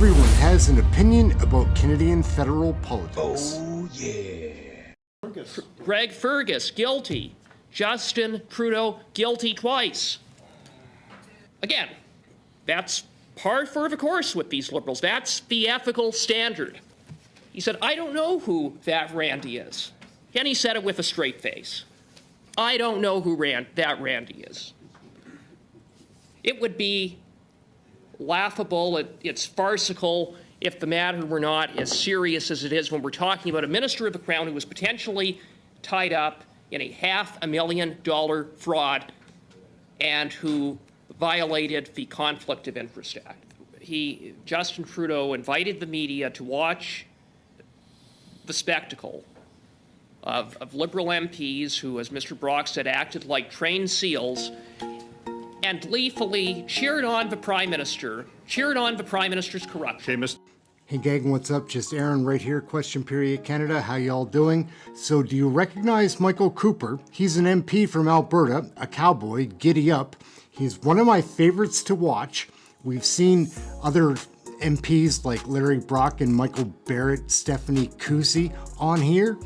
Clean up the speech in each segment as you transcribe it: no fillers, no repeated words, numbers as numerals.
Everyone has an opinion about Canadian federal politics. Oh, yeah. Greg Fergus, guilty. Justin Trudeau, guilty twice. Again, that's par for the course with these Liberals. That's the ethical standard. He said, I don't know who that Randy is. And he said it with a straight face. I don't know who that Randy is. It would be laughable, it's farcical, if the matter were not as serious as it is when we're talking about a minister of the Crown who was potentially tied up in a $500,000 fraud and who violated the Conflict of Interest Act. Justin Trudeau invited the media to watch the spectacle of Liberal MPs who, as Mr. Brock said, acted like trained seals and gleefully cheered on the Prime Minister, cheered on the Prime Minister's corruption. Hey gang, what's up? Just Aaron right here, Question Period Canada. How y'all doing? So do you recognize Michael Cooper? He's an MP from Alberta, a cowboy, giddy up. He's one of my favorites to watch. We've seen other MPs like Larry Brock and Michael Barrett, Stephanie Cousy on here.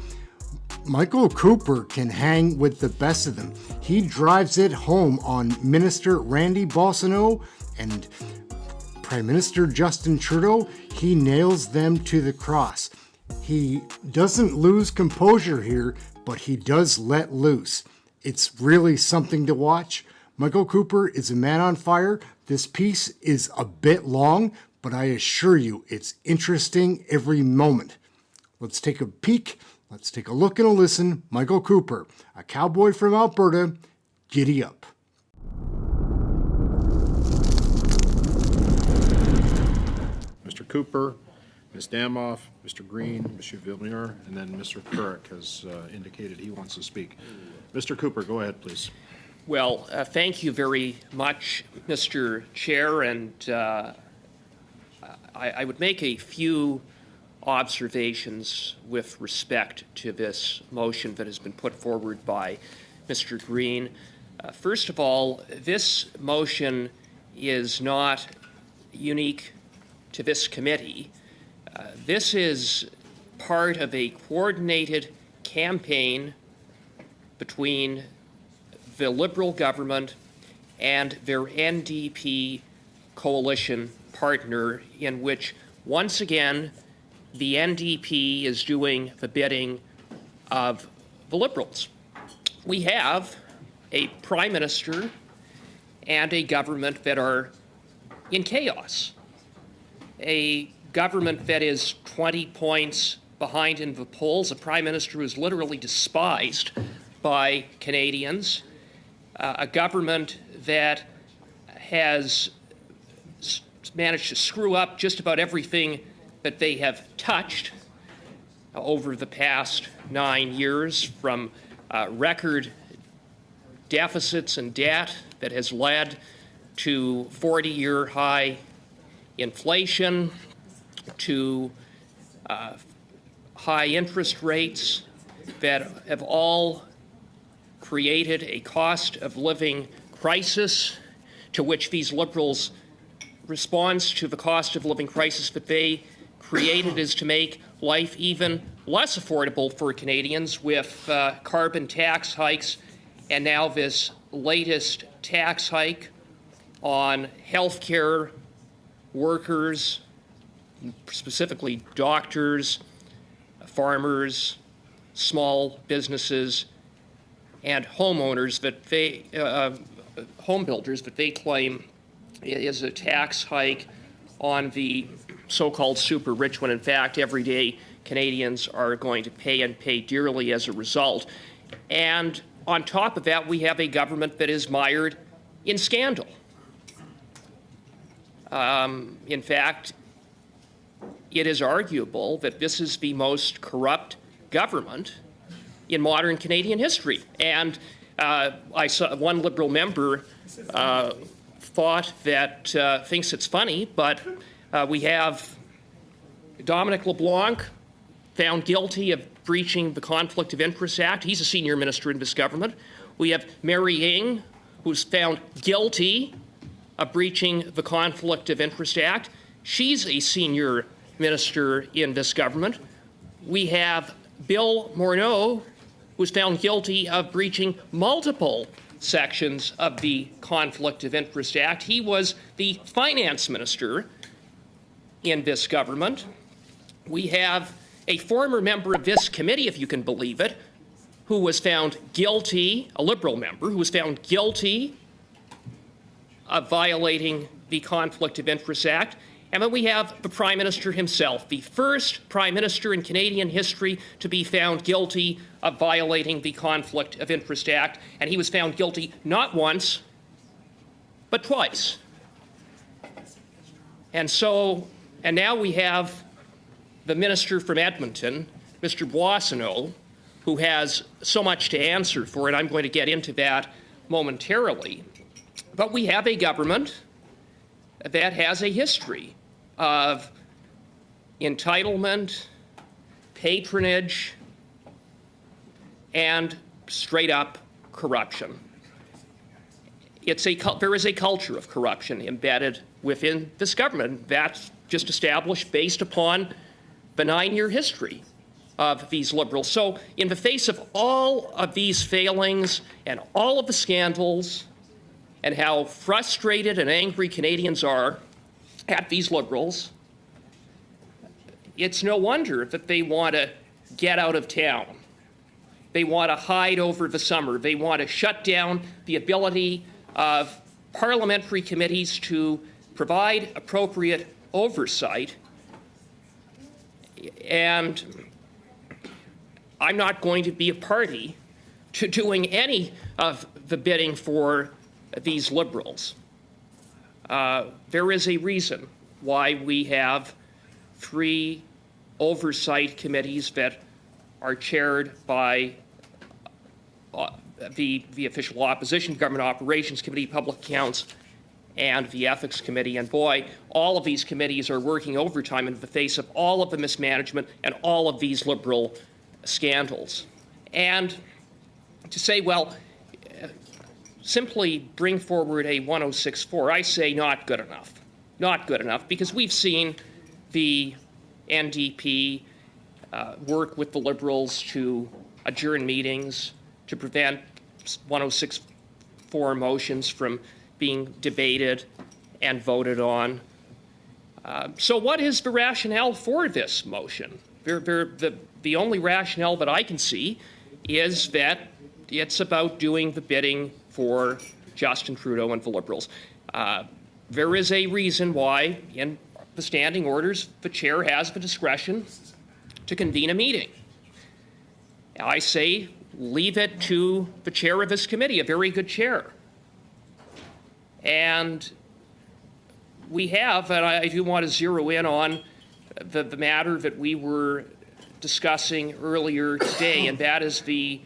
Michael Cooper can hang with the best of them. He drives it home on Minister Randy Boissonnault and Prime Minister Justin Trudeau. He nails them to the cross. He doesn't lose composure here, but he does let loose. It's really something to watch. Michael Cooper is a man on fire. This piece is a bit long, but I assure you it's interesting every moment. Let's take a peek. Let's take a look and a listen. Michael Cooper, a cowboy from Alberta, giddy up. Mr. Cooper, Ms. Damoff, Mr. Green, Mr. Villemure, and then Mr. Turek has indicated he wants to speak. Mr. Cooper, go ahead, please. Well, thank you very much, Mr. Chair, and I would make a few observations with respect to this motion that has been put forward by Mr. Green. First of all, this motion is not unique to this committee. This is part of a coordinated campaign between the Liberal government and their NDP coalition partner, in which, once again, the NDP is doing the bidding of the Liberals. We have a Prime Minister and a government that are in chaos. A government that is 20 points behind in the polls, a Prime Minister who is literally despised by Canadians, a government that has managed to screw up just about everything that they have touched over the past 9 years, from record deficits and debt that has led to 40-year high inflation, to high interest rates that have all created a cost of living crisis, to which these Liberals' response to the cost of living crisis that they created is to make life even less affordable for Canadians with carbon tax hikes, and now this latest tax hike on healthcare workers, specifically doctors, farmers, small businesses, and homeowners that they, home builders that they claim is a tax hike on the so-called super rich, when in fact everyday Canadians are going to pay, and pay dearly as a result. And on top of that, we have a government that is mired in scandal. In fact, it is arguable that this is the most corrupt government in modern Canadian history. And I saw one Liberal member thought that, thinks it's funny, but we have Dominic LeBlanc found guilty of breaching the Conflict of Interest Act. He's a senior minister in this government. We have Mary Ng, who's found guilty of breaching the Conflict of Interest Act. She's a senior minister in this government. We have Bill Morneau, who was found guilty of breaching multiple sections of the Conflict of Interest Act. He was the finance minister in this government. We have a former member of this committee, if you can believe it, who was found guilty, a Liberal member, who was found guilty of violating the Conflict of Interest Act. And then we have the Prime Minister himself, the first Prime Minister in Canadian history to be found guilty of violating the Conflict of Interest Act. And he was found guilty not once, but twice. And now we have the Minister from Edmonton, Mr. Boissonnault, who has so much to answer for, and I'm going to get into that momentarily. But we have a government that has a history of entitlement, patronage, and straight-up corruption. There is a culture of corruption embedded within this government. That's just established based upon the 9-year history of these Liberals. So in the face of all of these failings and all of the scandals and how frustrated and angry Canadians are at these Liberals, it's no wonder that they want to get out of town. They want to hide over the summer. They want to shut down the ability of parliamentary committees to provide appropriate oversight. And I'm not going to be a party to doing any of the bidding for these Liberals. There is a reason why we have 3 oversight committees that are chaired by the official opposition, Government Operations Committee, Public Accounts, and the Ethics Committee. And boy, all of these committees are working overtime in the face of all of the mismanagement and all of these Liberal scandals. And to say, well, simply bring forward a 1064, I say not good enough. Not good enough, because we've seen the NDP work with the Liberals to adjourn meetings, to prevent 1064 motions from being debated and voted on. So what is the rationale for this motion? The only rationale that I can see is that it's about doing the bidding for Justin Trudeau and the Liberals. There is a reason why, in the standing orders, the chair has the discretion to convene a meeting. I say leave it to the chair of this committee, a very good chair. And we have, and I do want to zero in on the matter that we were discussing earlier today, and that is the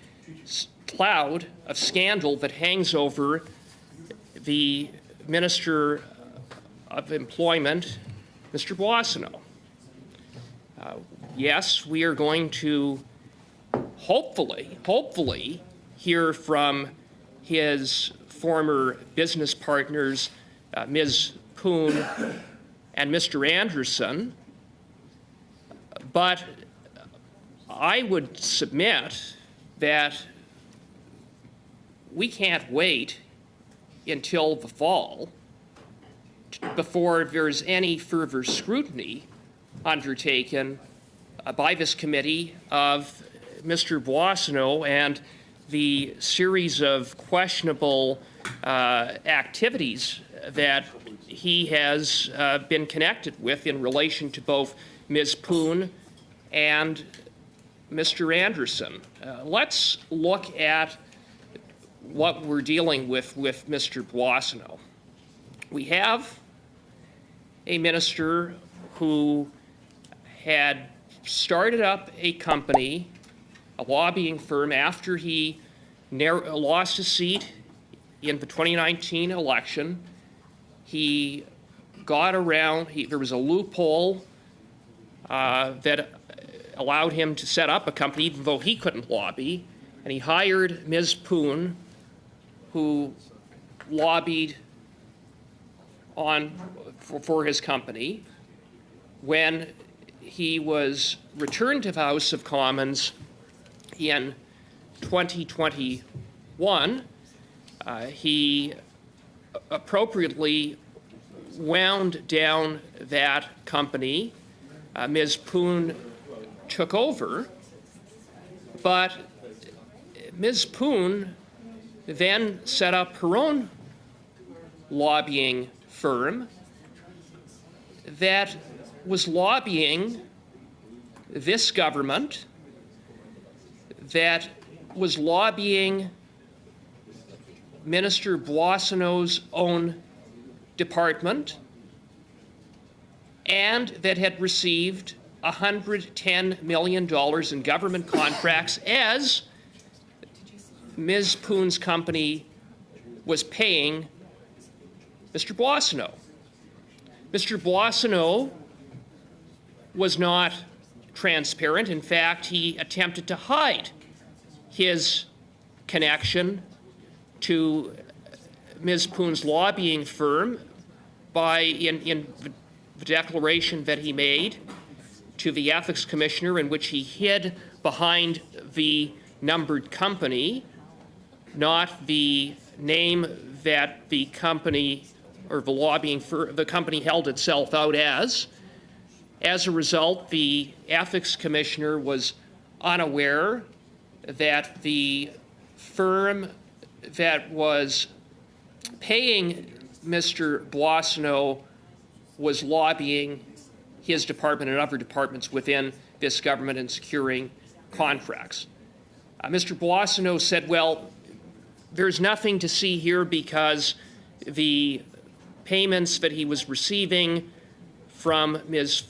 cloud of scandal that hangs over the Minister of Employment, Mr. Boissonnault. Yes, we are going to hopefully hear from his former business partners, Ms. Poon and Mr. Anderson, but I would submit that we can't wait until the fall before there's any further scrutiny undertaken by this committee of Mr. Boissonnault and the series of questionable activities that he has been connected with in relation to both Ms. Poon and Mr. Anderson. Let's look at what we're dealing with Mr. Boissonnault. We have a minister who had started up a company, a lobbying firm, after he lost his seat in the 2019 election. He got around, there was a loophole that allowed him to set up a company even though he couldn't lobby, and he hired Ms. Poon, who lobbied for his company. when he was returned to the House of Commons in 2021, he appropriately wound down that company. Ms. Poon took over, but Ms. Poon then set up her own lobbying firm that was lobbying this government, that was lobbying Minister Boissonneau's own department, and that had received $110 million in government contracts as Ms. Poon's company was paying Mr. Boissonneau. Mr. Boissonneau was not transparent. In fact, he attempted to hide his connection to Ms. Poon's lobbying firm by in the declaration that he made to the Ethics Commissioner, in which he hid behind the numbered company, not the name that the company or the lobbying firm, the company held itself out as. As a result, the Ethics Commissioner was unaware that the firm that was paying Mr. Boissonneau was lobbying his department and other departments within this government in securing contracts. Mr. Boissonneau said, well, there's nothing to see here because the payments that he was receiving from Ms.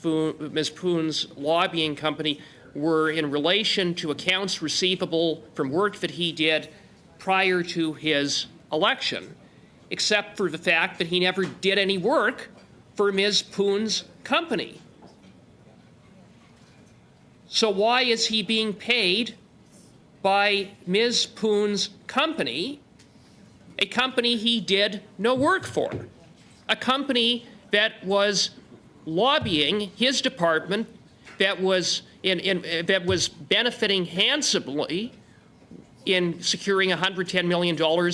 Poon's lobbying company were in relation to accounts receivable from work that he did prior to his election, except for the fact that he never did any work for Ms. Poon's company. So why is he being paid by Ms. Poon's company, a company he did no work for, a company that was lobbying his department, that was that was benefiting handsomely in securing $110 million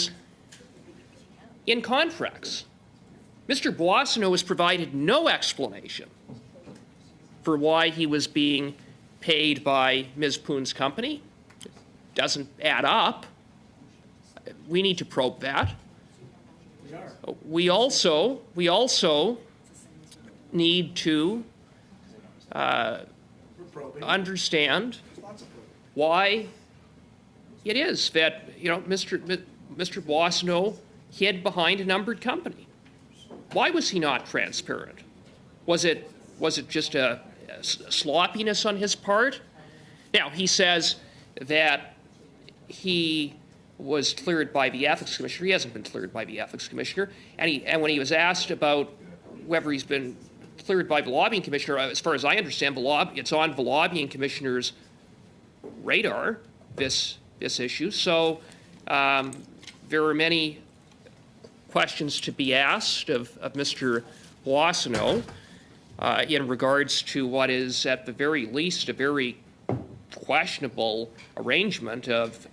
in contracts? Mr. Boissonneau has provided no explanation for why he was being paid by Ms. Poon's company. It doesn't add up. We need to probe that. We also need to understand why it is that, you know, Mr. Boissonneau hid behind a numbered company. Why was he not transparent? Was it just a sloppiness on his part? Now, he says that he was cleared by the Ethics Commissioner. He hasn't been cleared by the Ethics Commissioner. And when he was asked about whether he's been cleared by the Lobbying Commissioner, as far as I understand, it's on the Lobbying Commissioner's radar, this issue. So there are many questions to be asked of Mr. Boissonneau in regards to what is, at the very least, a very questionable arrangement of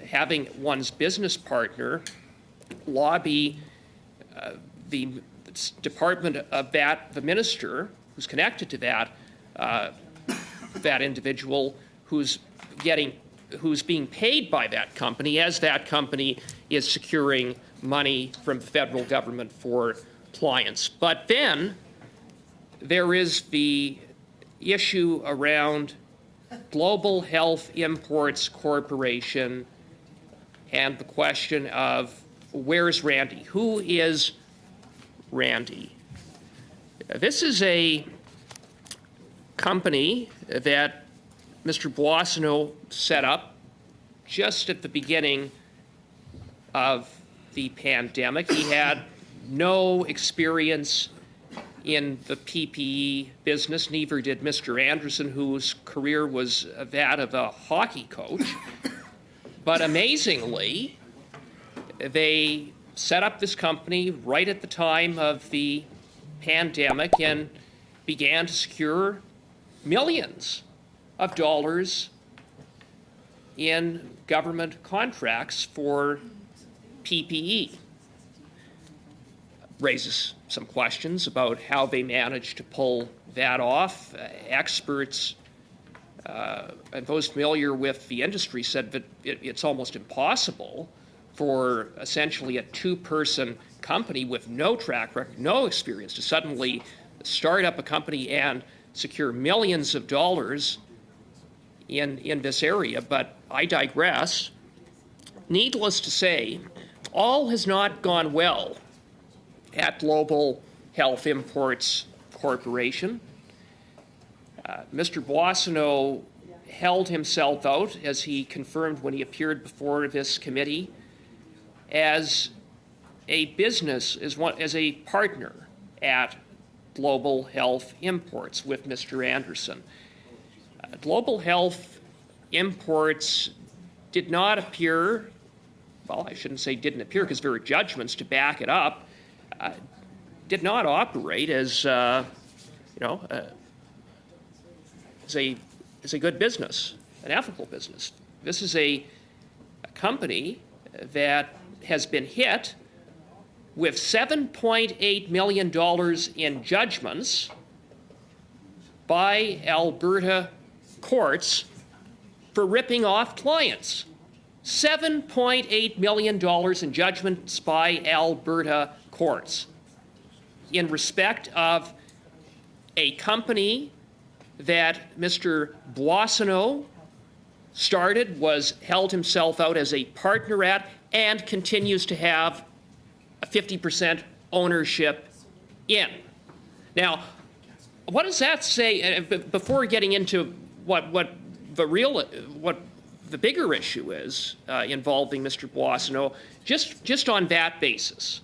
having one's business partner lobby the department of the minister who's connected to that individual who's being paid by that company as that company is securing money from the federal government for clients. But then there is the issue around Global Health Imports Corporation and the question of where's Randy? Who is Randy? This is a company that Mr. Boissonneau set up just at the beginning of the pandemic. He had no experience in the PPE business, neither did Mr. Anderson, whose career was that of a hockey coach. But amazingly, they set up this company right at the time of the pandemic, and began to secure millions of dollars in government contracts for PPE. Raises some questions about how they managed to pull that off. Experts and those familiar with the industry said that it's almost impossible for essentially a two-person company with no track record, no experience, to suddenly start up a company and secure millions of dollars in this area. But I digress. Needless to say, all has not gone well at Global Health Imports Corporation. Mr. Boissonneau held himself out, as he confirmed when he appeared before this committee, as a business, as a partner at Global Health Imports with Mr. Anderson. Global Health Imports did not appear, well, I shouldn't say didn't appear because there were judgments to back it up, did not operate as, as a good business, an ethical business. This is a company that has been hit with $7.8 million in judgments by Alberta courts for ripping off clients. $7.8 million in judgments by Alberta courts in respect of a company that Mr. Boissonneau started, held himself out as a partner at, and continues to have a 50% ownership in. Now, what does that say? Before getting into what the bigger issue is involving Mr. Boissonneau, just on that basis,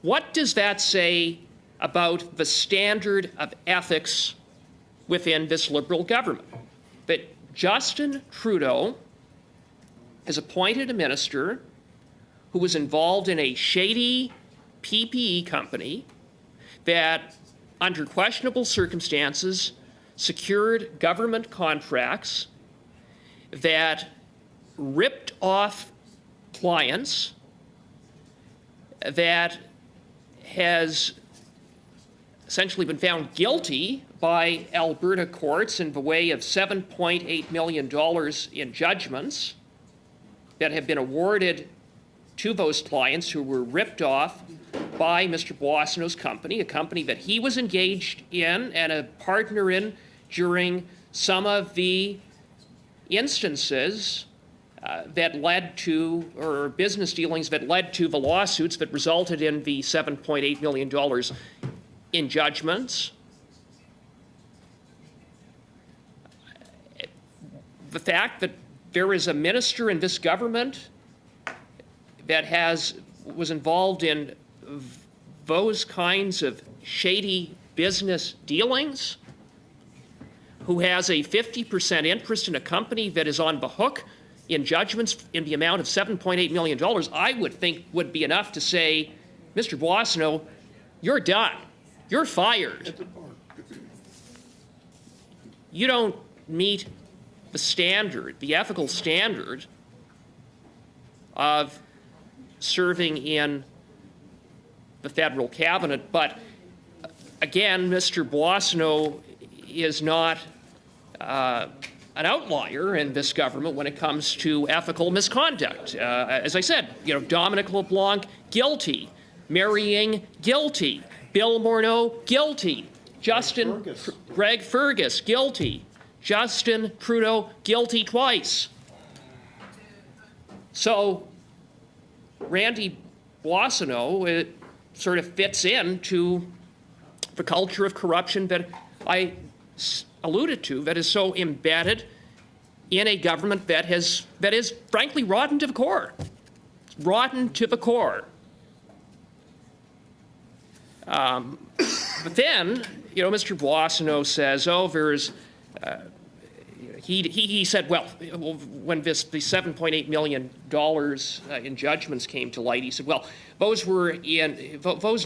what does that say about the standard of ethics within this Liberal government? That Justin Trudeau has appointed a minister who was involved in a shady PPE company that, under questionable circumstances, secured government contracts that ripped off clients, that has essentially been found guilty by Alberta courts in the way of $7.8 million in judgments that have been awarded to those clients who were ripped off by Mr. Boissonneau's company, a company that he was engaged in and a partner in during some of the instances that led to, or business dealings that led to the lawsuits that resulted in the $7.8 million in judgments. The fact that there is a minister in this government that was involved in those kinds of shady business dealings, who has a 50% interest in a company that is on the hook in judgments in the amount of $7.8 million, I would think would be enough to say, Mr. Boissonneau, you're done. You're fired. You don't meet the standard, the ethical standard of serving in the federal cabinet. But again, Mr. Boissonneau is not an outlier in this government when it comes to ethical misconduct. As I said, Dominic LeBlanc, guilty. Marrying, guilty. Bill Morneau, guilty. Greg Fergus, guilty. Justin Trudeau, guilty twice. So Randy Boissonneau, it sort of fits into the culture of corruption that I alluded to, that is so embedded in a government that is frankly rotten to the core. Rotten to the core. But then, Mr. Boissonneau says, there's, he said, well, when the $7.8 million in judgments came to light, he said, well, those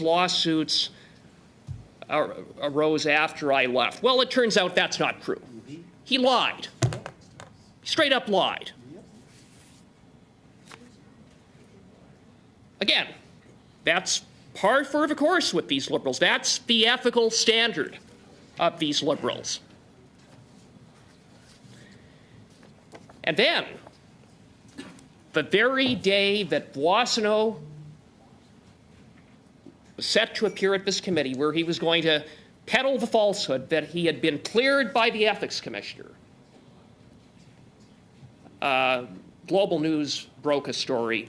lawsuits arose after I left. Well, it turns out that's not true. He lied. He straight up lied. Again, that's par for the course with these Liberals. That's the ethical standard of these Liberals. And then, the very day that Boissonnault was set to appear at this committee, where he was going to peddle the falsehood that he had been cleared by the ethics commissioner, Global News broke a story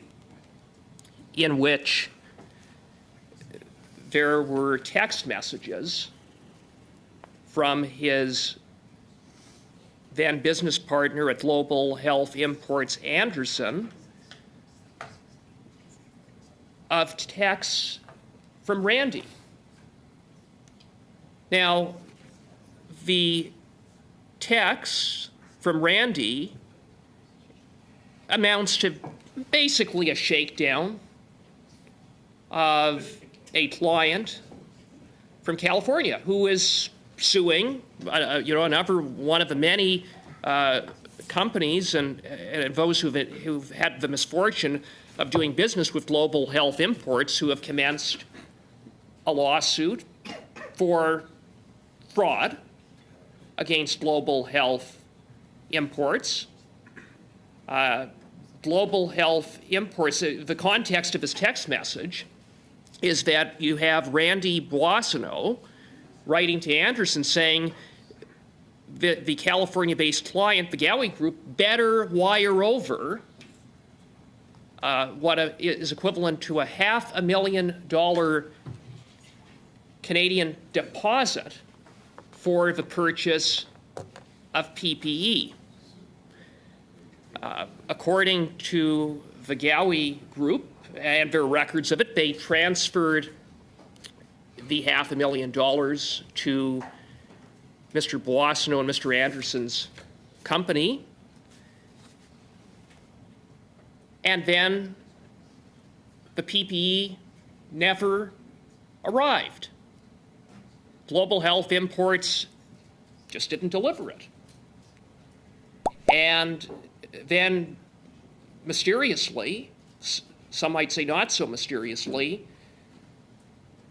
in which there were text messages from his then business partner at Global Health Imports, Anderson, of texts from Randy. Now, the text from Randy amounts to basically a shakedown of a client from California who is suing, another one of the many companies and those who've had the misfortune of doing business with Global Health Imports who have commenced a lawsuit for fraud against Global Health Imports. Global Health Imports, the context of his text message is that you have Randy Boissonnault writing to Anderson saying that the California-based client, the Gowie Group, better wire over what is equivalent to a $500,000 Canadian deposit for the purchase of PPE. According to the Gowie Group, and there are records of it, they transferred the $500,000 to Mr. Boissonnault and Mr. Anderson's company, and then the PPE never arrived. Global Health Imports just didn't deliver it. And then mysteriously, some might say not so mysteriously,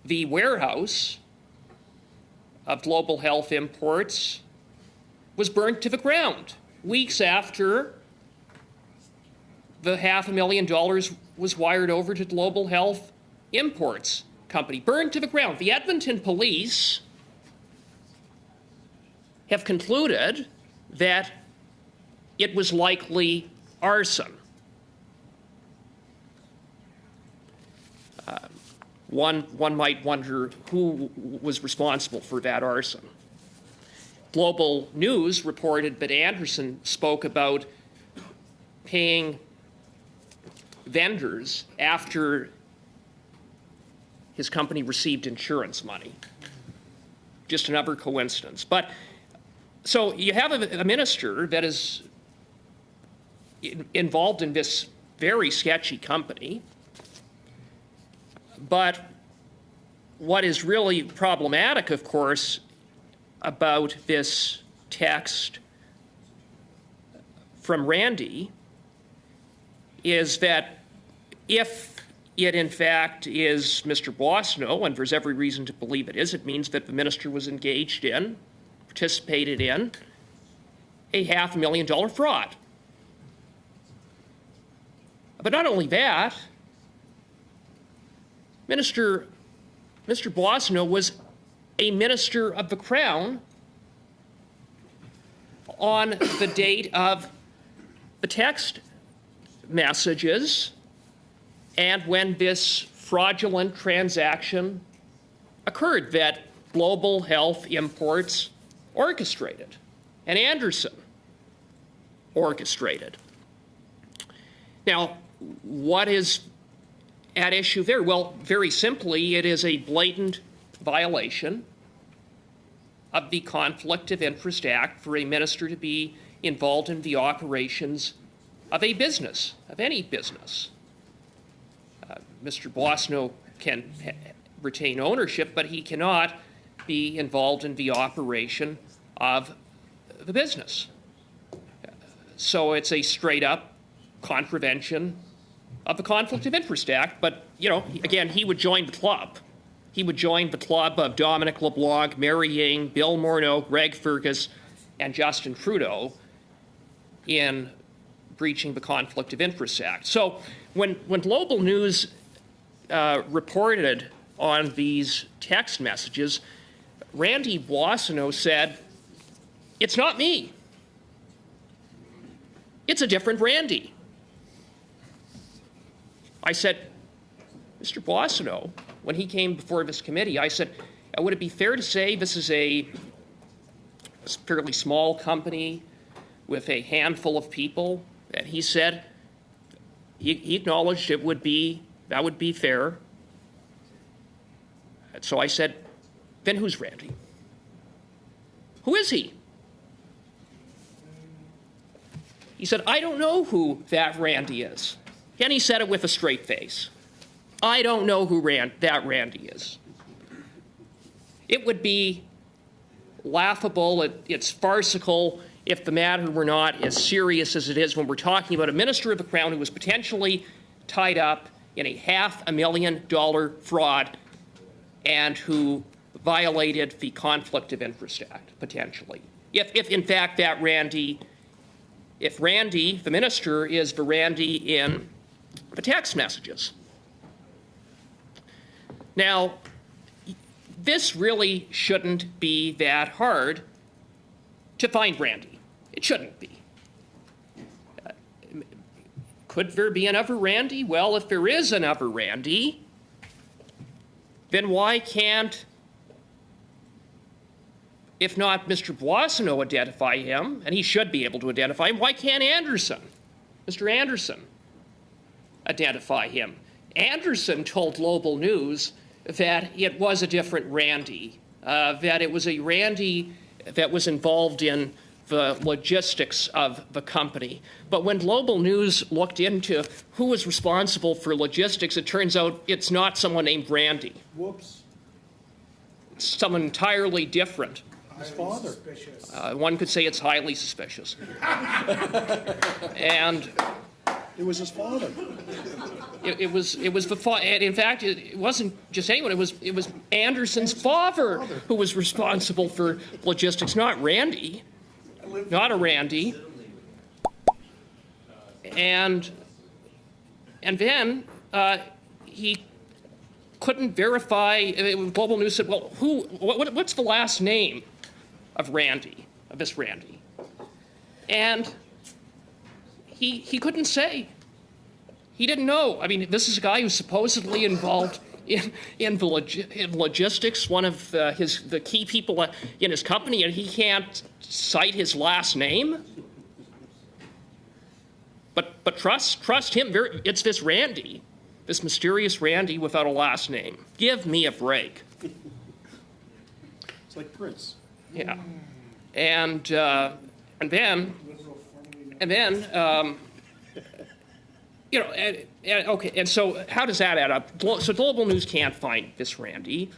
the warehouse of Global Health Imports was burnt to the ground weeks after the $500,000 was wired over to Global Health Imports company. Burned to the ground. The Edmonton police have concluded that it was likely arson. One might wonder who was responsible for that arson. Global News reported that Anderson spoke about paying vendors after his company received insurance money. Just another coincidence. But so you have a minister that is involved in this very sketchy company. But what is really problematic, of course, about this text from Randy is that if it in fact is Mr. Boissonnault, and there's every reason to believe it is, it means that the minister was engaged in, participated in, a $500,000 fraud. But not only that, Mr. Boissonnault was a minister of the Crown on the date of the text messages and when this fraudulent transaction occurred that Global Health Imports orchestrated and Anderson orchestrated. Now, what is at issue there? Well, very simply, it is a blatant violation of the Conflict of Interest Act for a minister to be involved in the operations of a business, of any business. Mr. Boissonnault can retain ownership, but he cannot be involved in the operation of the business. So it's a straight-up contravention of the Conflict of Interest Act. But, you know, again, he would join the club. He would join the club of Dominic LeBlanc, Mary Ying, Bill Morneau, Greg Fergus, and Justin Trudeau in breaching the Conflict of Interest Act. So when Global News reported on these text messages, Randy Boissonneau said, "It's not me. It's a different Randy." I said, "Mr. Boissonneau," when he came before this committee, I said, "Would it be fair to say this is a fairly small company with a handful of people?" And he said, he acknowledged that would be fair. And so I said, "Then who's Randy? Who is he?" He said, "I don't know who that Randy is." And he said it with a straight face. "I don't know who that Randy is." It would be laughable, it's farcical, if the matter were not as serious as it is when we're talking about a minister of the Crown who was potentially tied up in a $500,000 fraud and who violated the Conflict of Interest Act, potentially. If in fact that Randy, if Randy, the minister, is the Randy in the text messages. Now, this really shouldn't be that hard to find Randy. It shouldn't be. Could there be another Randy? Well, if there is another Randy, then why can't, if not Mr. Boissonneau, identify him, and he should be able to identify him, why can't Anderson, Mr. Anderson, identify him? Anderson told Global News that it was a different Randy, that it was a Randy that was involved in the logistics of the company. But when Global News looked into who was responsible for logistics, it turns out it's not someone named Randy. Whoops. It's someone entirely different. His father. One could say it's highly suspicious. And It was his father. it was the and in fact it wasn't just anyone. It was Anderson's father who was responsible for logistics, not Randy, not a Randy. And then he couldn't verify. Global News said, "Well, what's the last name of Randy, of this Randy?" And he couldn't say. He didn't know. I mean, this is a guy who's supposedly involved in logistics, one of the key people in his company, and he can't cite his last name. But trust him. It's this Randy, this mysterious Randy without a last name. Give me a break. It's like Prince. Yeah, and then you know, okay. And so how does that add up? So Global News can't find this Randy.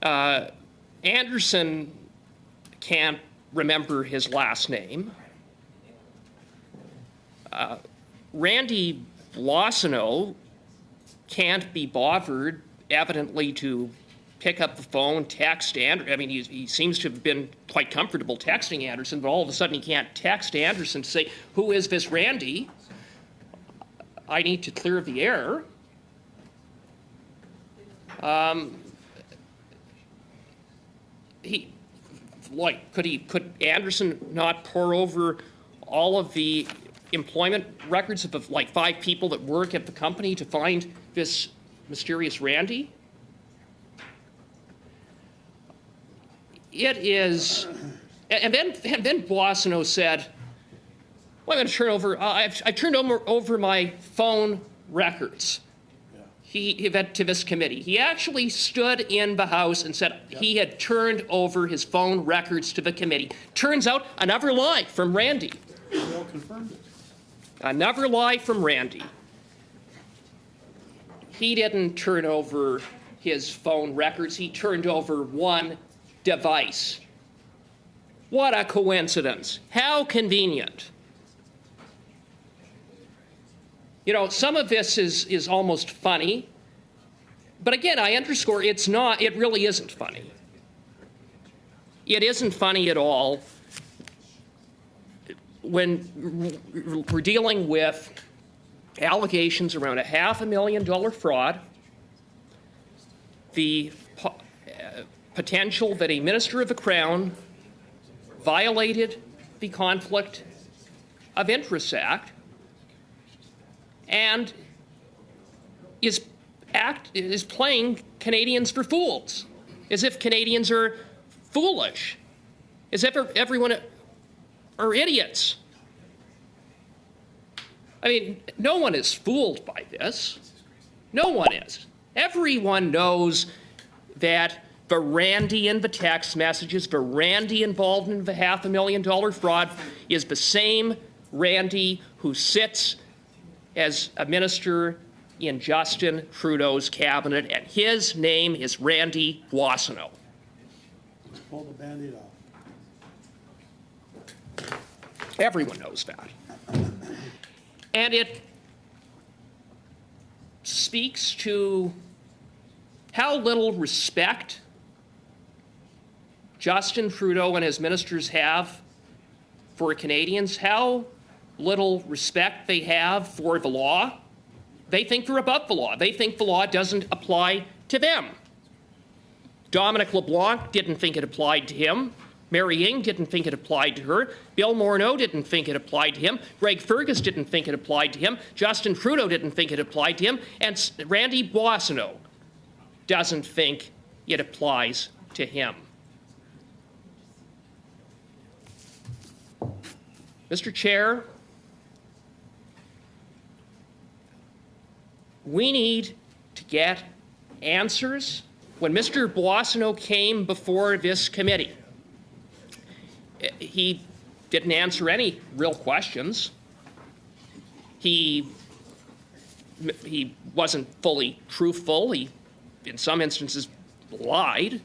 Anderson can't remember his last name. Randy Boissonneau can't be bothered, evidently, to pick up the phone, text Anderson. I mean, he seems to have been quite comfortable texting Anderson, but all of a sudden he can't text Anderson to say, "Who is this Randy? I need to clear the air." Could Anderson not pour over all of the employment records of like 5 people that work at the company to find this mysterious Randy? It is, and then Boissonneau said, "Well, I'm going to turn over. I've turned over my phone records." He went to this committee. He actually stood in the House and said he had turned over his phone records to the committee. Turns out, another lie from Randy. We all confirmed it. Another lie from Randy. He didn't turn over his phone records, he turned over one device. What a coincidence. How convenient. You know, some of this is almost funny, but again, I underscore it really isn't funny. It isn't funny at all when we're dealing with allegations around a $500,000 fraud, the potential that a minister of the Crown violated the Conflict of Interest Act, and is playing Canadians for fools, as if Canadians are foolish, as if everyone are idiots. I mean, no one is fooled by this. No one is. Everyone knows that Randy in the text messages, the Randy involved in the $500,000 fraud is the same Randy who sits as a minister in Justin Trudeau's cabinet, and his name is Randy Boissonneau. Pull the Band-Aid off. Everyone knows that. And it speaks to how little respect Justin Trudeau and his ministers have for Canadians, how little respect they have for the law. They think they're above the law. They think the law doesn't apply to them. Dominic LeBlanc didn't think it applied to him. Mary Ng didn't think it applied to her. Bill Morneau didn't think it applied to him. Greg Fergus didn't think it applied to him. Justin Trudeau didn't think it applied to him. And Randy Boissonneau doesn't think it applies to him. Mr. Chair, we need to get answers. When Mr. Boissonneau came before this committee, he didn't answer any real questions. He wasn't fully truthful. He, in some instances, lied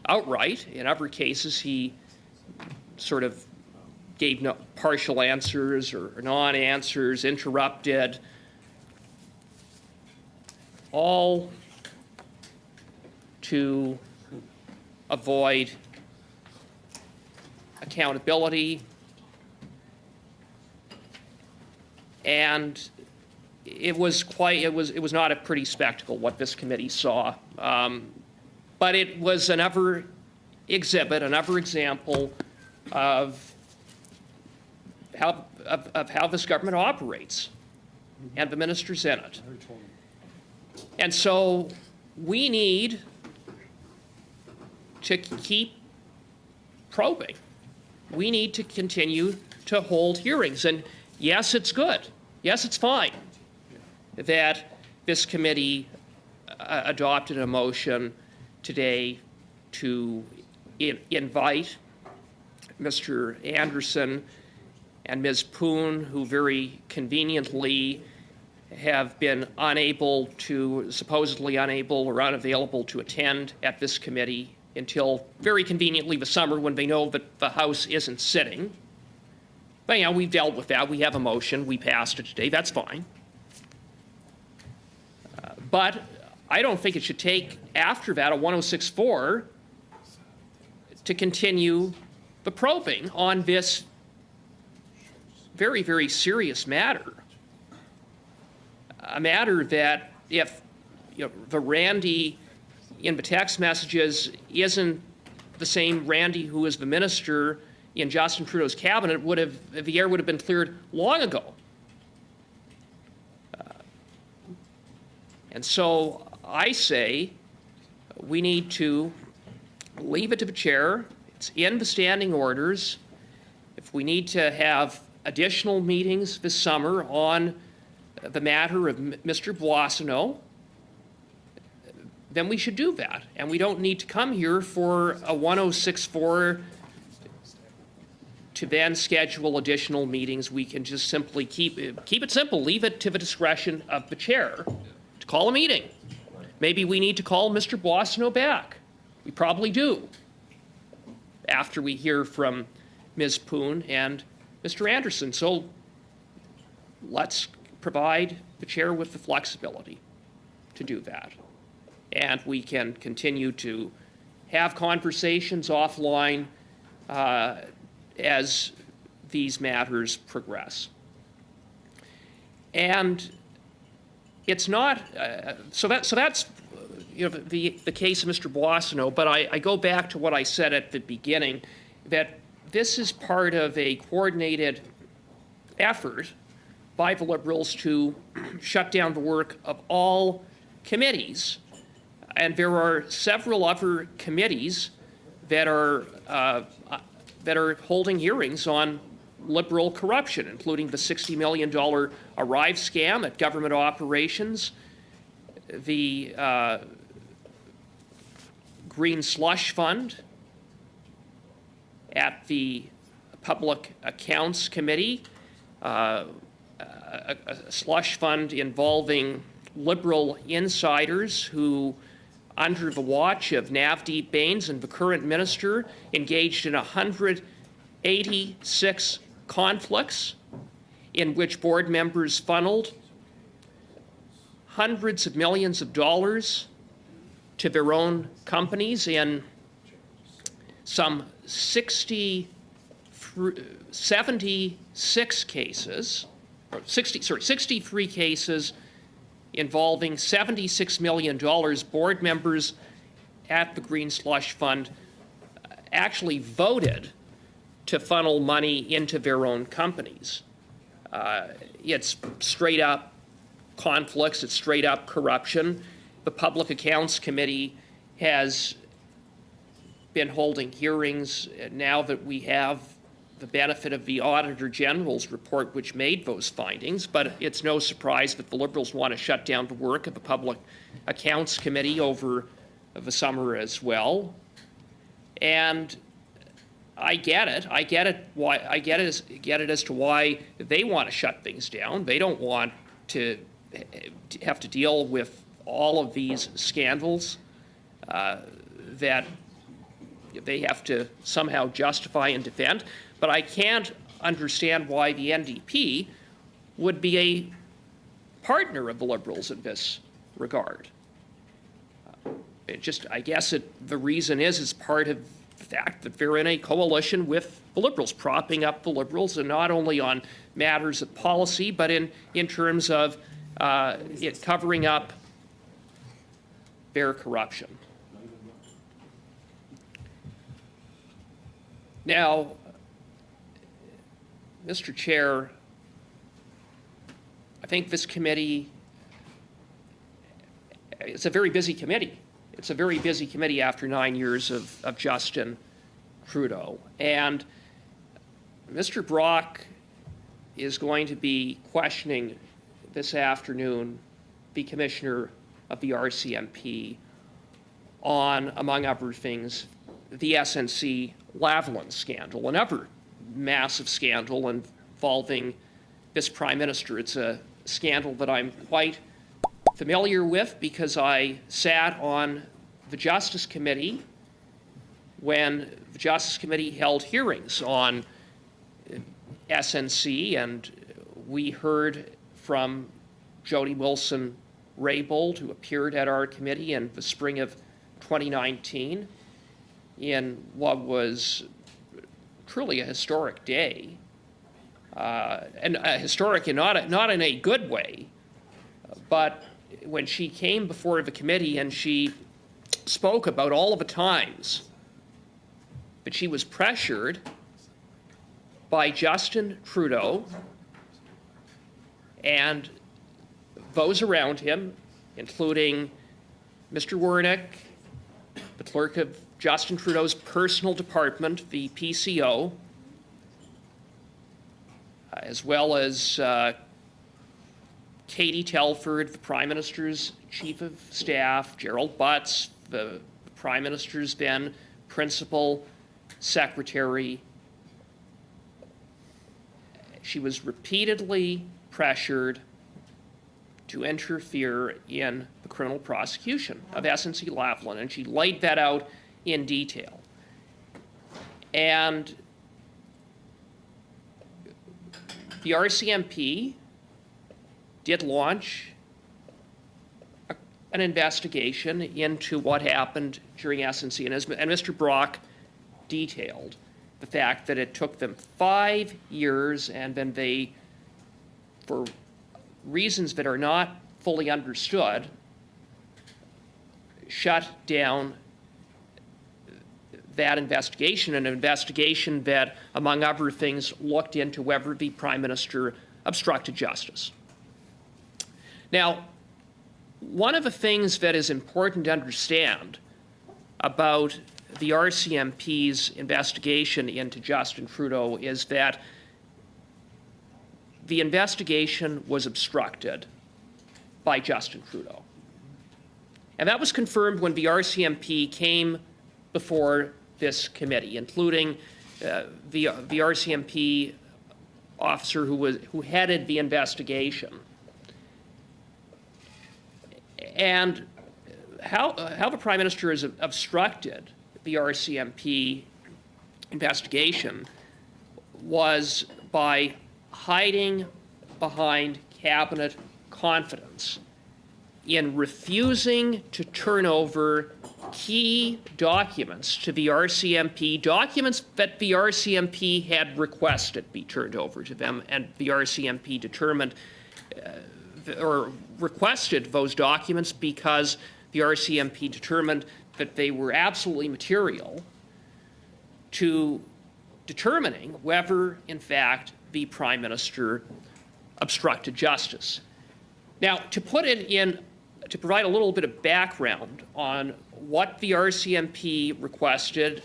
outright. In other cases, he sort of gave no partial answers or non-answers, interrupted, all to avoid accountability. And it was not a pretty spectacle what this committee saw. But it was another example of how this government operates and the ministers in it. And so we need to keep probing. We need to continue to hold hearings. And yes, it's good. Yes, it's fine that this committee adopted a motion today to invite Mr. Anderson and Ms. Poon, who very conveniently have been supposedly unable or unavailable to attend at this committee until very conveniently the summer when they know that the House isn't sitting. But, you know, we've dealt with that. We have a motion. We passed it today. That's fine. But I don't think it should take, after that, a 1064 to continue the probing on this very, very serious matter. A matter that if the Randy in the text messages isn't the same Randy who is the minister in Justin Trudeau's cabinet, the air would have been cleared long ago. And so I say we need to leave it to the chair. It's in the standing orders. If we need to have additional meetings this summer on the matter of Mr. Boissonneau, then we should do that. And we don't need to come here for a 1064 to then schedule additional meetings. We can just simply keep it simple, leave it to the discretion of the chair to call a meeting. maybe we need to call Mr. Boissonneau back. We probably do, after we hear from Ms. Poon and Mr. Anderson. So let's provide the chair with the flexibility to do that. And we can continue to have conversations offline as these matters progress. And it's not, so that's the case of Mr. Boissonneau, but I go back to what I said at the beginning, that this is part of a coordinated effort by the Liberals to shut down the work of all committees. And there are several other committees that are holding hearings on Liberal corruption, including the $60 million Arrive scam at government operations, the Green Slush Fund at the Public Accounts Committee, a slush fund involving Liberal insiders who, under the watch of Navdeep Bains and the current minister, engaged in 186 conflicts in which board members funneled hundreds of millions of dollars to their own companies in some 63 cases involving $76 million. Board members at the Green Slush Fund actually voted to funnel money into their own companies. It's straight up conflicts, it's straight up corruption. The Public Accounts Committee has been holding hearings now that we have the benefit of the Auditor General's report, which made those findings, but it's no surprise that the Liberals want to shut down the work of the Public Accounts Committee over the summer as well. And I get it. I get it as to why they want to shut things down. They don't want to have to deal with all of these scandals that they have to somehow justify and defend. But I can't understand why the NDP would be a partner of the Liberals in this regard. I guess the reason is part of the fact that they're in a coalition with the Liberals, propping up the Liberals, and not only on matters of policy, but in terms of it covering up their corruption. Now, Mr. Chair, I think this committee, it's a very busy committee. It's a very busy committee after 9 years of Justin Trudeau. And Mr. Brock is going to be questioning this afternoon the commissioner of the RCMP on, among other things, the SNC Lavalin scandal, another massive scandal involving this Prime Minister. It's a scandal that I'm quite familiar with because I sat on the Justice Committee when the Justice Committee held hearings on SNC, and we heard from Jody Wilson-Raybould, who appeared at our committee in the spring of 2019 in what was truly a historic day, and historic and not in a good way, but when she came before the committee and she spoke about all of the times that she was pressured by Justin Trudeau and those around him, including Mr. Wernick, the clerk of Justin Trudeau's personal department, the PCO, as well as Katie Telford, the Prime Minister's Chief of Staff, Gerald Butts, the Prime Minister's then Principal Secretary. She was repeatedly pressured to interfere in the criminal prosecution of SNC Lavalin, and she laid that out in detail. And the RCMP did launch an investigation into what happened during SNC, and Mr. Brock detailed the fact that it took them 5 years, and then they, for reasons that are not fully understood, shut down that investigation, an investigation that, among other things, looked into whether the Prime Minister obstructed justice. Now, one of the things that is important to understand about the RCMP's investigation into Justin Trudeau is that the investigation was obstructed by Justin Trudeau. And that was confirmed when the RCMP came before this committee, including the RCMP officer who headed the investigation. And how the Prime Minister has obstructed the RCMP investigation was by hiding behind cabinet confidence in refusing to turn over key documents to the RCMP, documents that the RCMP had requested be turned over to them, and the RCMP determined or requested those documents because the RCMP determined that they were absolutely material to determining whether, in fact, the Prime Minister obstructed justice. Now, to provide a little bit of background on what the RCMP requested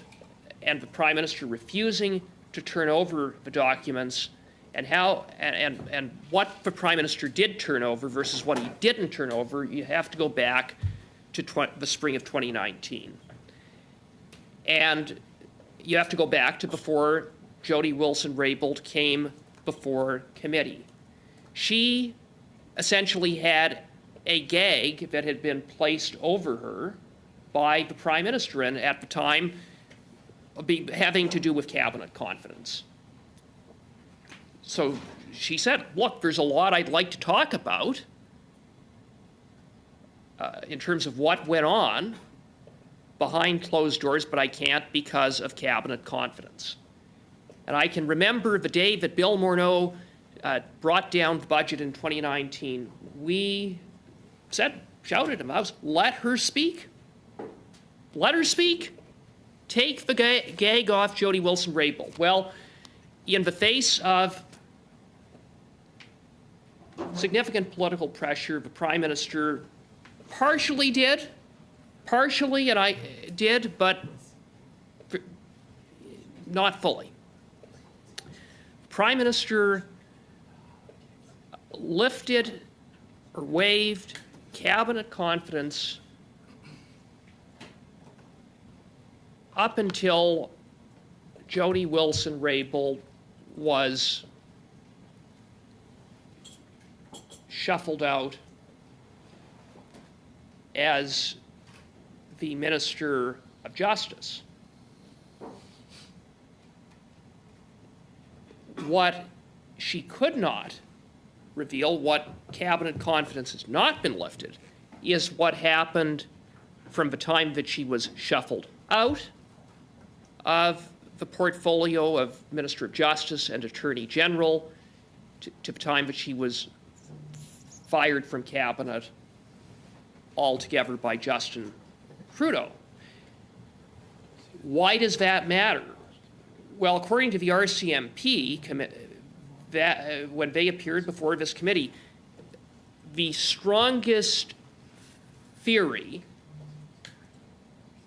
and the Prime Minister refusing to turn over the documents, and how and what the Prime Minister did turn over versus what he didn't turn over, you have to go back to the spring of 2019. And you have to go back to before Jody Wilson-Raybould came before committee. She essentially had a gag that had been placed over her by the Prime Minister, and at the time having to do with cabinet confidence. So she said, look, there's a lot I'd like to talk about in terms of what went on behind closed doors, but I can't because of cabinet confidence. And I can remember the day that Bill Morneau brought down the budget in 2019. We shouted him out, let her speak. Let her speak. Take the gag off Jody Wilson-Raybould. Well, in the face of significant political pressure, the Prime Minister partially, and I did, but not fully. Prime Minister lifted or waived cabinet confidence up until Jody Wilson-Raybould was shuffled out as the Minister of Justice. What she could not reveal, what cabinet confidence has not been lifted, is what happened from the time that she was shuffled out of the portfolio of Minister of Justice and Attorney General to the time that she was fired from cabinet altogether by Justin Trudeau. Why does that matter? Well, according to the RCMP, when they appeared before this committee, the strongest theory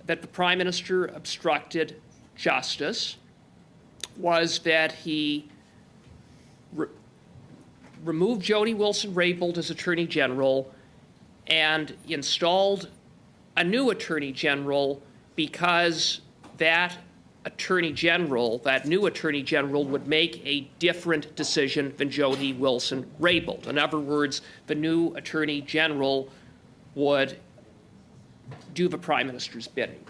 that the Prime Minister obstructed justice was that he removed Jody Wilson-Raybould as Attorney General and installed a new Attorney General because that new Attorney General would make a different decision than Jody Wilson-Raybould. In other words, the new Attorney General would do the Prime Minister's bidding.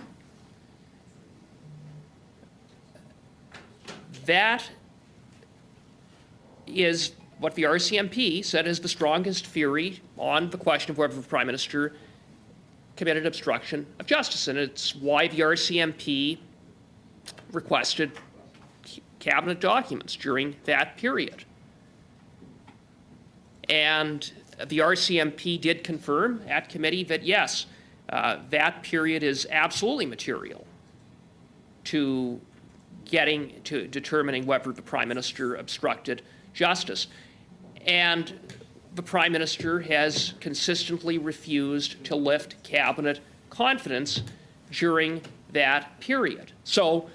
That is what the RCMP said is the strongest theory on the question of whether the Prime Minister committed obstruction of justice, and it's why the RCMP requested cabinet documents during that period. And the RCMP did confirm at committee that, yes, that period is absolutely material to determining whether the Prime Minister obstructed justice. And the Prime Minister has consistently refused to lift cabinet confidence during that period. So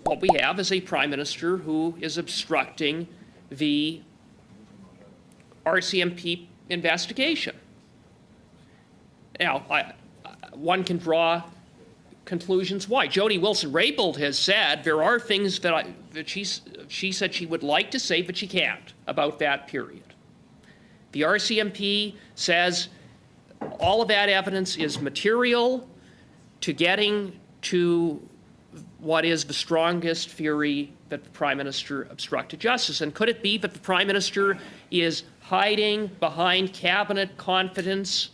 what we have is a Prime Minister who is obstructing the RCMP investigation. Now, one can draw conclusions why. Jody Wilson-Raybould has said there are things that she said she would like to say, but she can't about that period. The RCMP says all of that evidence is material to getting to what is the strongest theory that the Prime Minister obstructed justice. And could it be that the Prime Minister is hiding behind cabinet confidence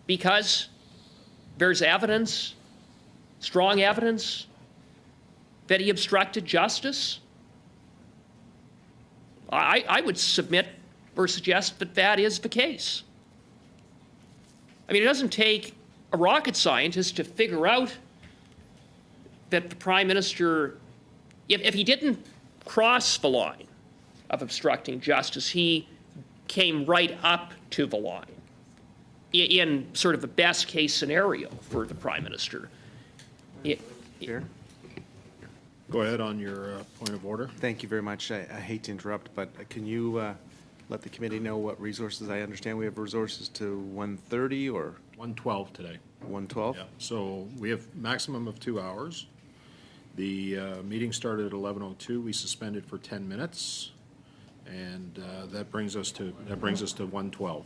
because there's evidence, strong evidence, that he obstructed justice? I would submit or suggest that that is the case. I mean, it doesn't take a rocket scientist to figure out that the Prime Minister, if he didn't cross the line of obstructing justice, he came right up to the line in sort of the best case scenario for the Prime Minister. Chair? Go ahead on your point of order. Thank you very much. I hate to interrupt, but can you let the committee know what resources? I understand we have resources to 1:30 or 1:12 today. 1:12? Yeah, so we have maximum of 2 hours. The meeting started at 11:02. We suspended for 10 minutes, and that brings us to 1:12.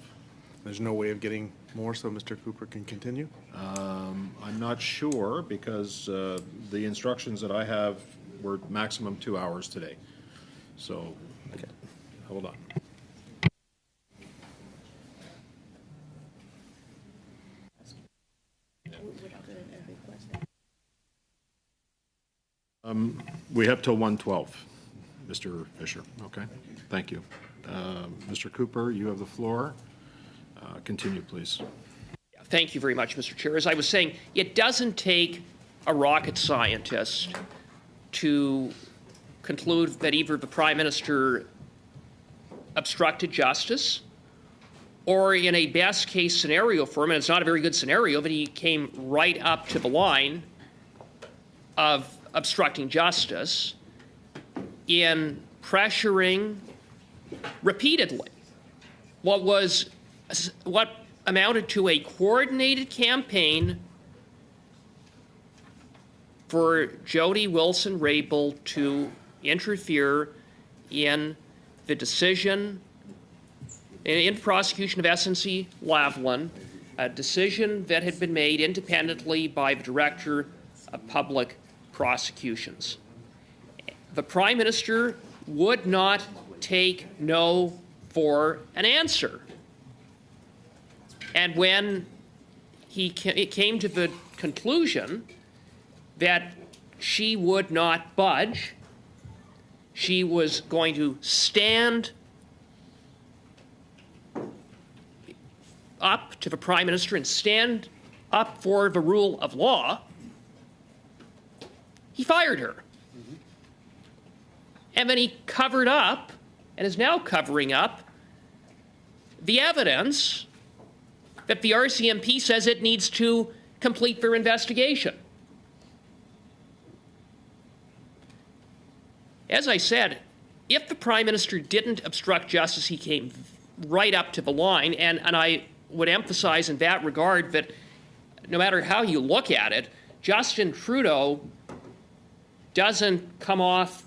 There's no way of getting more so Mr. Cooper can continue? I'm not sure because the instructions that I have were maximum 2 hours today. So, Okay. hold on. We have till 1:12, Mr. Fisher. Okay, thank you. Mr. Cooper, you have the floor. Continue, please. Thank you very much, Mr. Chair. As I was saying, it doesn't take a rocket scientist to conclude that either the Prime Minister obstructed justice or in a best case scenario for him, and it's not a very good scenario, that he came right up to the line of obstructing justice in pressuring repeatedly what amounted to a coordinated campaign for Jody Wilson-Raybould to interfere in the decision in prosecution of SNC Lavalin, a decision that had been made independently by the Director of Public Prosecutions. The Prime Minister would not take no for an answer. And when it came to the conclusion that she would not budge, she was going to stand up to the Prime Minister and stand up for the rule of law, he fired her. And then he covered up, and is now covering up, the evidence that the RCMP says it needs to complete their investigation. As I said, if the Prime Minister didn't obstruct justice, he came right up to the line, and I would emphasize in that regard that no matter how you look at it, Justin Trudeau doesn't come off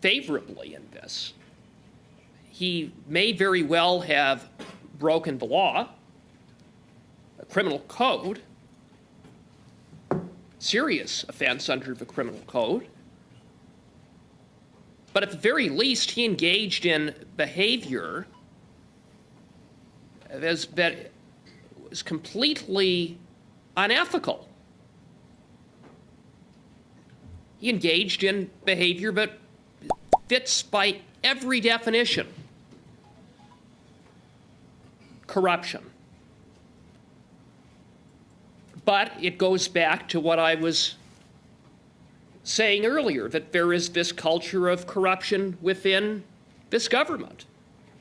favorably in this. He may very well have broken the law, a criminal code, serious offense under the criminal code. But at the very least, he engaged in behavior that was completely unethical. He engaged in behavior that fits by every definition corruption. But it goes back to what I was saying earlier, that there is this culture of corruption within this government.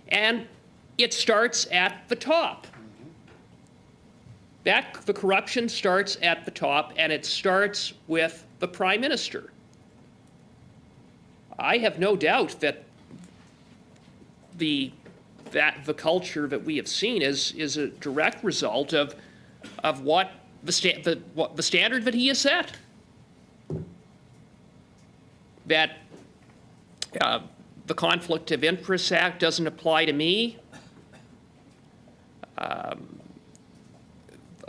And it starts at the top. The corruption starts at the top, and it starts with the Prime Minister. I have no doubt that the culture that we have seen is a direct result of what the standard that he has set. That the Conflict of Interest Act doesn't apply to me.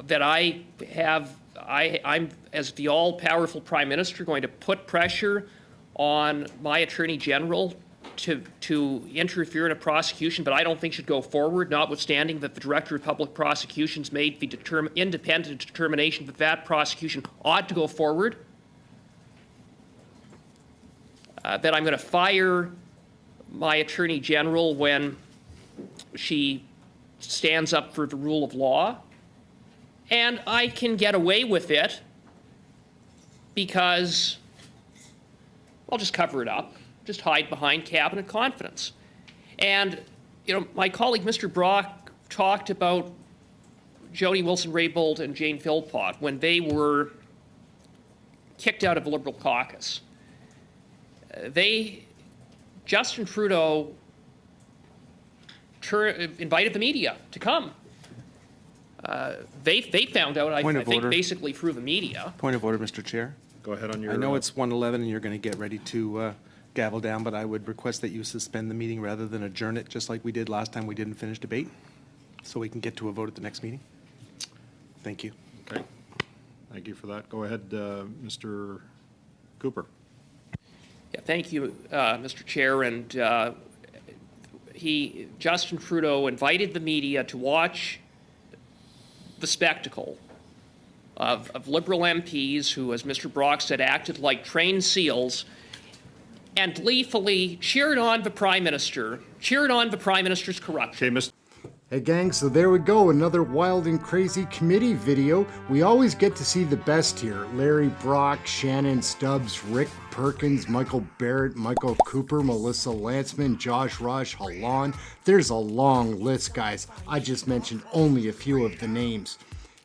That I'm, as the all-powerful Prime Minister, going to put pressure on my Attorney General to interfere in a prosecution, but I don't think should go forward, notwithstanding that the Director of Public Prosecutions made the independent determination that that prosecution ought to go forward. That I'm going to fire my Attorney General when she stands up for the rule of law. And I can get away with it because I'll just cover it up, just hide behind cabinet confidence. And, my colleague Mr. Brock talked about Jody Wilson-Raybould and Jane Philpott when they were kicked out of the Liberal caucus. Justin Trudeau invited the media to come. They found out, I think, basically through the media. Point of order, Mr. Chair. Go ahead on your... I know it's 1:11 and you're going to get ready to gavel down, but I would request that you suspend the meeting rather than adjourn it, just like we did last time we didn't finish debate, so we can get to a vote at the next meeting. Thank you. Okay. Thank you for that. Go ahead, Mr. Cooper. Yeah, thank you, Mr. Chair. And Justin Trudeau invited the media to watch the spectacle of Liberal MPs who, as Mr. Brock said, acted like trained seals and gleefully cheered on the Prime Minister, cheered on the Prime Minister's corruption. Okay, Mr. Hey gang, so there we go, another wild and crazy committee video. We always get to see the best here. Larry Brock, Shannon Stubbs, Rick Perkins, Michael Barrett, Michael Cooper, Melissa Lanceman, Josh Raj, Halan. There's a long list, guys. I just mentioned only a few of the names.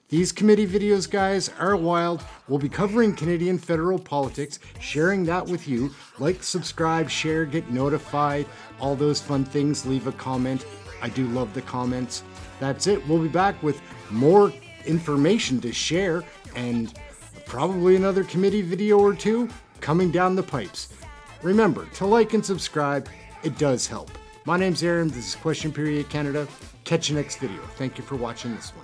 These committee videos, guys, are wild. We'll be covering Canadian federal politics, sharing that with you. Like, subscribe, share, get notified, all those fun things. Leave a comment. I do love the comments. That's it. We'll be back with more information to share and probably another committee video or two coming down the pipes. Remember to like and subscribe. It does help. My name's Aaron. This is Question Period Canada. Catch you next video. Thank you for watching this one.